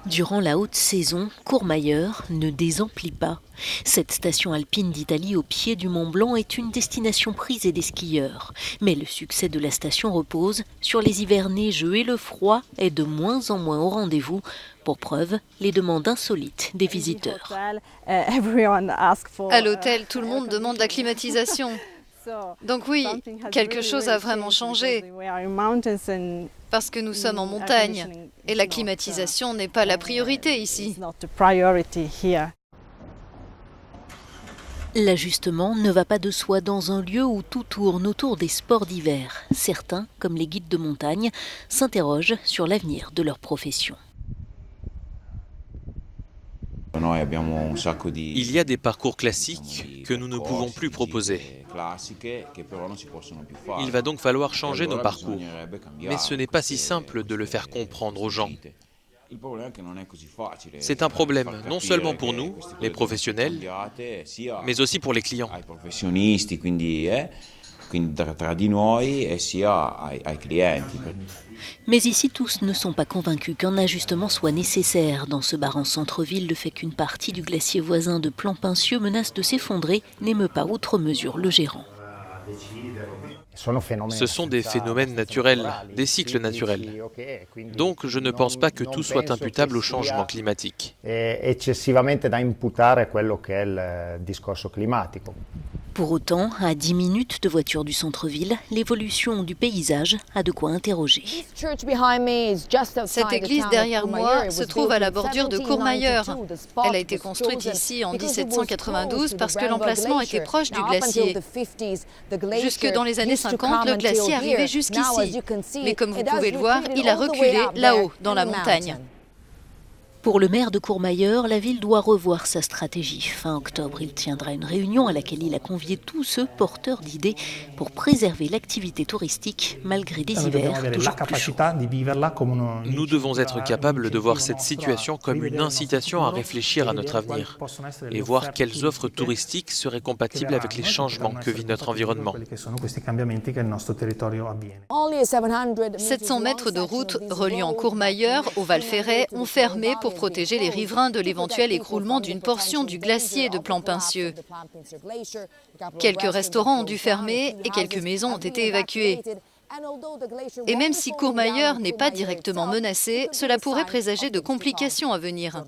Durant la haute saison, Courmayeur ne désemplit pas. Cette station alpine d'Italie au pied du Mont Blanc est une destination prisée des skieurs. Mais le succès de la station repose sur les hivers neigeux et le froid est de moins en moins au rendez-vous. Pour preuve, les demandes insolites des visiteurs. À l'hôtel, tout le monde demande la climatisation. Donc oui, quelque chose a vraiment changé, parce que nous sommes en montagne et la climatisation n'est pas la priorité ici. L'ajustement ne va pas de soi dans un lieu où tout tourne autour des sports d'hiver. Certains, comme les guides de montagne, s'interrogent sur l'avenir de leur profession. Il y a des parcours classiques que nous ne pouvons plus proposer. Il va donc falloir changer nos parcours. Mais ce n'est pas si simple de le faire comprendre aux gens. C'est un problème non seulement pour nous, les professionnels, mais aussi pour les clients. Mais ici, tous ne sont pas convaincus qu'un ajustement soit nécessaire. Dans ce bar en centre-ville, le fait qu'une partie du glacier voisin de Plampaincieux menace de s'effondrer n'émeut pas outre mesure le gérant. Ce sont des phénomènes naturels, des cycles naturels. Donc je ne pense pas que tout soit imputable au changement climatique. Pour autant, à 10 minutes de voiture du centre-ville, l'évolution du paysage a de quoi interroger. Cette église derrière moi se trouve à la bordure de Courmayeur. Elle a été construite ici en 1792 parce que l'emplacement était proche du glacier. Jusque dans les années 50, le glacier arrivait jusqu'ici. Mais comme vous pouvez le voir, il a reculé là-haut, dans la montagne. Pour le maire de Courmayeur, la ville doit revoir sa stratégie. Fin octobre, il tiendra une réunion à laquelle il a convié tous ceux porteurs d'idées pour préserver l'activité touristique malgré des hivers toujours plus chauds. Nous devons être capables de voir cette situation comme une incitation à réfléchir à notre avenir et voir quelles offres touristiques seraient compatibles avec les changements que vit notre environnement. 700 mètres de route reliant Courmayeur au Val Ferret ont fermé pour protéger les riverains de l'éventuel écroulement d'une portion du glacier de Plampaincieux. Quelques restaurants ont dû fermer et quelques maisons ont été évacuées. Et même si Courmayeur n'est pas directement menacé, cela pourrait présager de complications à venir.